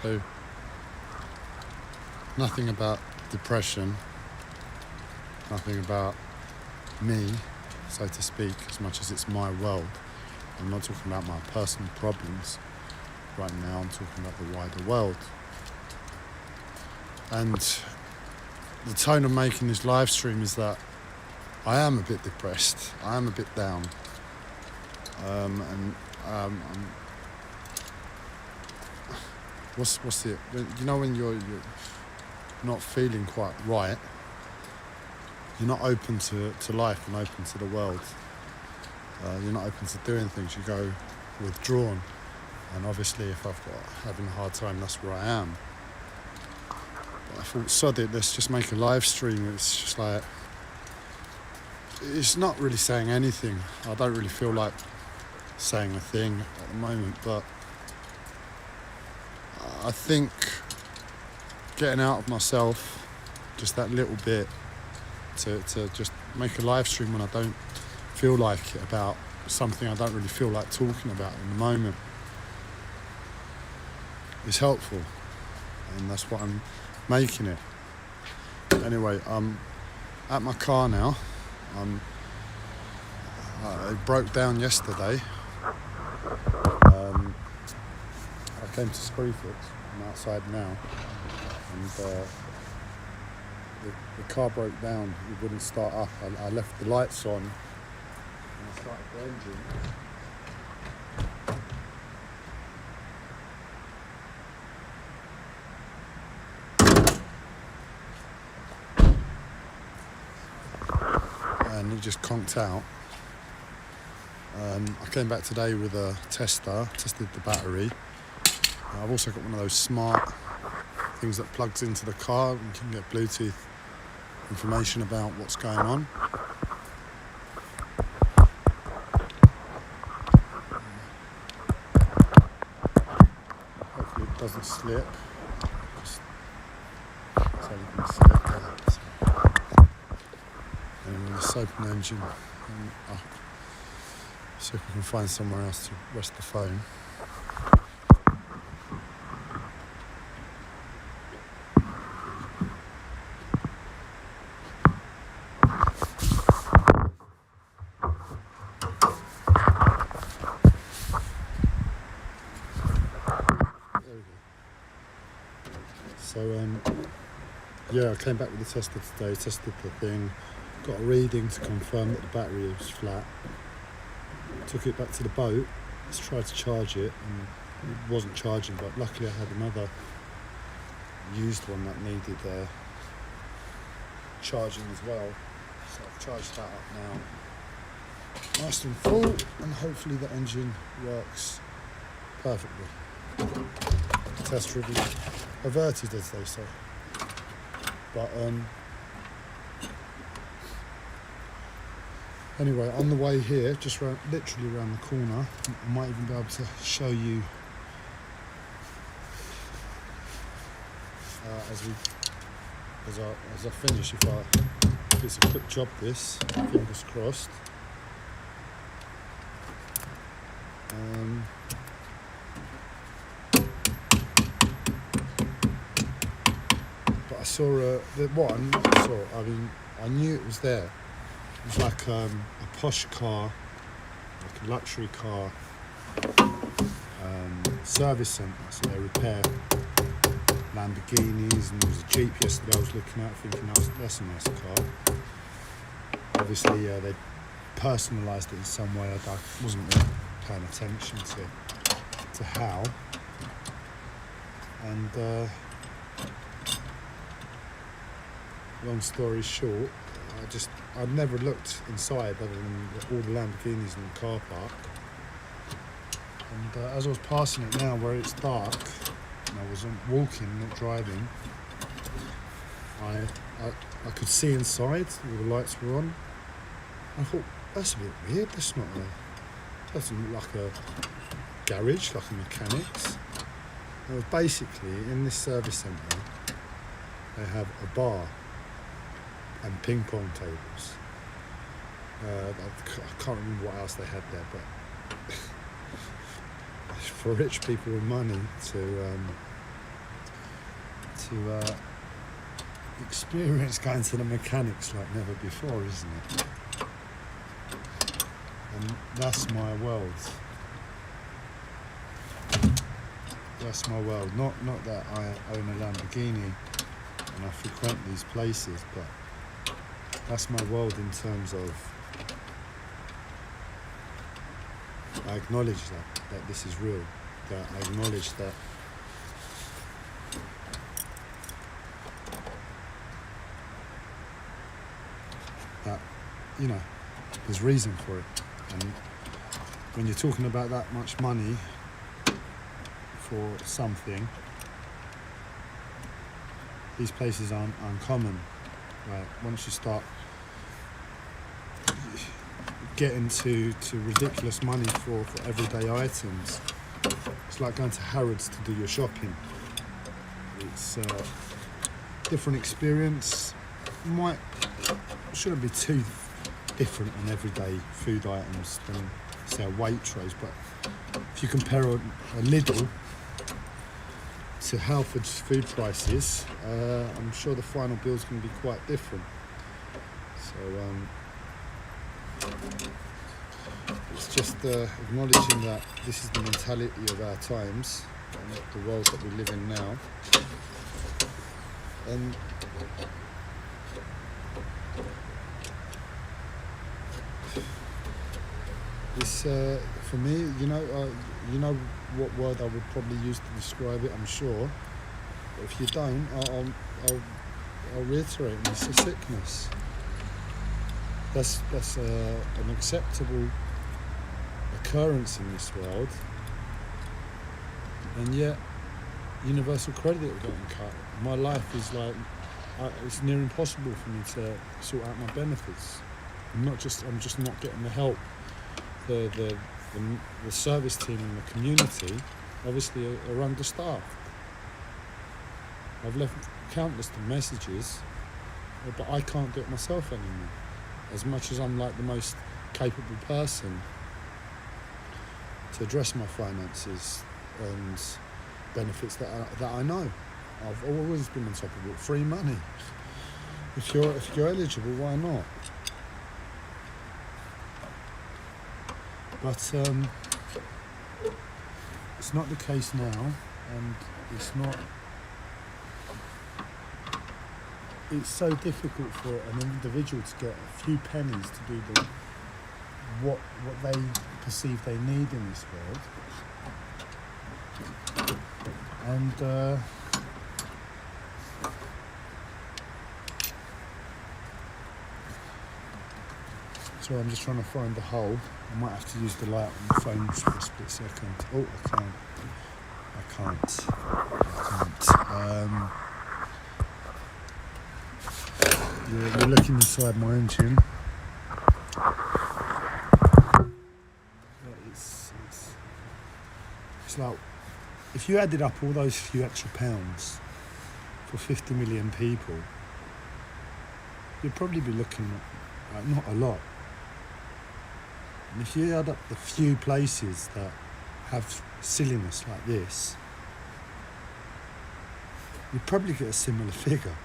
So, nothing about depression, nothing about me, so to speak, as much as it's my world. I'm not talking about my personal problems right now, I'm talking about the wider world. And the tone of making this live stream is that I am a bit depressed, I am a bit down. What's it? When you're not feeling quite right, you're not open to life and open to the world. You're not open to doing things. You go withdrawn. And obviously, if I've got having a hard time, that's where I am. But I thought, sod it, let's just make a live stream. It's just like, it's not really saying anything. I don't really feel like saying a thing at the moment, but I think getting out of myself just that little bit to just make a live stream when I don't feel like it about something I don't really feel like talking about in the moment is helpful, and that's what I'm making it. Anyway, I'm at my car now. It broke down yesterday. I came to Screeford. I'm outside now, and the car broke down. It wouldn't start up. I left the lights on, and I started the engine. And it just conked out. I came back today with a tester, tested the battery. I've also got one of those smart things that plugs into the car and can get Bluetooth information about what's going on. Hopefully it doesn't slip. Just so you can slip there. And let's open the engine and see if we can find somewhere else to rest the phone. So yeah, I came back with the tester today, tested the thing, got a reading to confirm that the battery was flat. Took it back to the boat, let's try to charge it, and it wasn't charging, but luckily I had another used one that needed charging as well. So I've charged that up now. Nice and full, and hopefully the engine works perfectly. Test review averted, as they say. But anyway, on the way here, just literally around the corner, I might even be able to show you as I finish. If it's a quick job, this, fingers crossed. But I saw I knew it was there. It was like a posh car, like a luxury car service centre. So they repair Lamborghinis, and there was a Jeep yesterday I was looking at, thinking that's a nice car. Obviously, they personalised it in some way. I wasn't really paying attention to how. And long story short, I'd never looked inside other than all the Lamborghinis in the car park. And as I was passing it now, where it's dark, and I was walking, not driving, I could see inside, all the lights were on. I thought, that's a bit weird, doesn't look like a garage, like a mechanic's. Basically, in this service centre, they have a bar and ping pong tables. I can't remember what else they had there, but for rich people with money to to experience going to the mechanics like never before, isn't it? And that's my world. That's my world. Not that I own a Lamborghini and I frequent these places, but that's my world in terms of I acknowledge that this is real. That I acknowledge that you know, there's reason for it. And when you're talking about that much money for something, these places aren't uncommon. Right? Once you start getting to ridiculous money for everyday items, it's like going to Harrods to do your shopping. It's a different experience. Shouldn't be too different on everyday food items than, say, a Waitrose, but if you compare a Lidl to Halford's food prices, I'm sure the final bill's going to be quite different. So it's just acknowledging that this is the mentality of our times and the world that we live in now. And it's for me, you know what word I would probably use to describe it, I'm sure. But if you don't, I'll reiterate it. It's a sickness. That's an acceptable occurrence in this world, and yet universal credit are getting cut. My life is like it's near impossible for me to sort out my benefits. I'm just not getting the help. The service team and the community obviously are understaffed. I've left countless messages, but I can't do it myself anymore. As much as I'm like the most capable person to address my finances and benefits that I know. I've always been on top of it. Free money. If you're eligible, why not? But it's not the case now, and it's so difficult for an individual to get a few pennies to do what they perceive they need in this world. And so I'm just trying to find the hole. I might have to use the light on the phone for a split second. Oh, I can't. You're looking inside my engine. It's like, if you added up all those few extra pounds for 50 million people, you'd probably be looking at not a lot. And if you add up the few places that have silliness like this, you'd probably get a similar figure.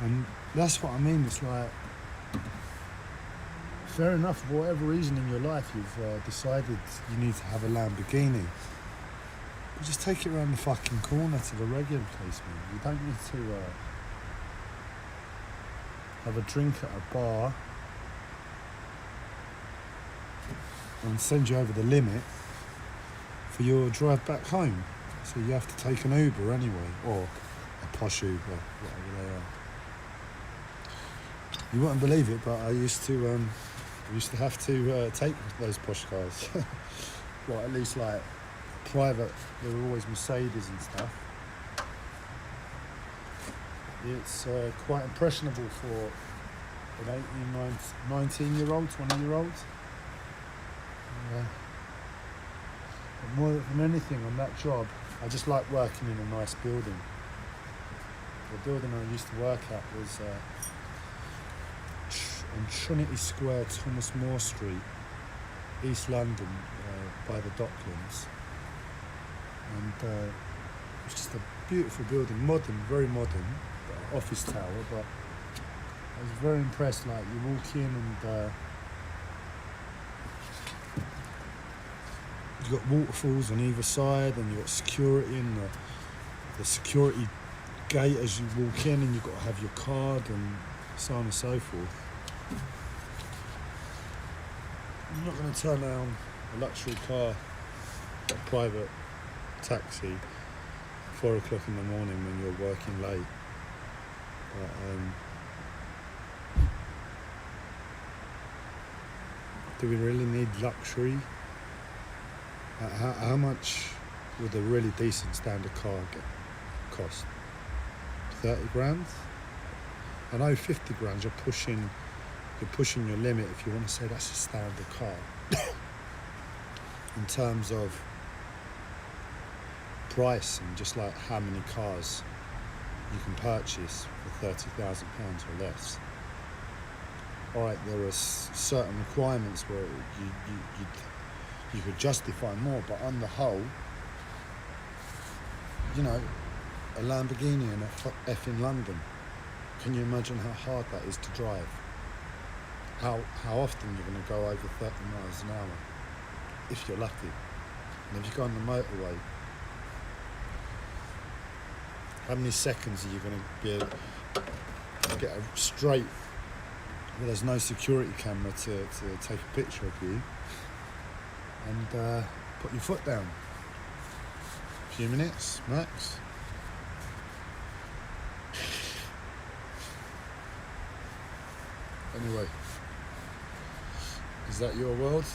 And that's what I mean. It's like, fair enough, for whatever reason in your life you've decided you need to have a Lamborghini, but just take it around the fucking corner to the regular place, man. You don't need to have a drink at a bar and send you over the limit for your drive back home. So you have to take an Uber anyway, or a posh Uber, whatever they are. You wouldn't believe it, but I used to have to take those posh cars. Well, at least like private. There were always Mercedes and stuff. It's quite impressionable for an 19-year-old, 20-year-old. But more than anything on that job, I just like working in a nice building. The building I used to work at was on Trinity Square, Thomas More Street, East London, by the Docklands. And It's just a beautiful building, modern, very modern, office tower. But I was very impressed. Like you walk in and you got waterfalls on either side, and you got security in the security gate as you walk in, and you've got to have your card and so on and so forth. You're not going to turn down a luxury car, a private taxi, 4 o'clock in the morning when you're working late. But, do we really need luxury? How much would a really decent standard car cost? 30 grand? I know 50 grand, you're pushing your limit if you want to say that's a standard car. In terms of price and just like how many cars you can purchase for £30,000 or less. Alright, there are certain requirements where you could justify more, but on the whole, you know, a Lamborghini in a effing London. Can you imagine how hard that is to drive? How often you're going to go over 30 miles an hour, if you're lucky. And if you go on the motorway, how many seconds are you going to be able to get a straight where there's no security camera to take a picture of you and put your foot down? A few minutes, max. Anyway, is that your world?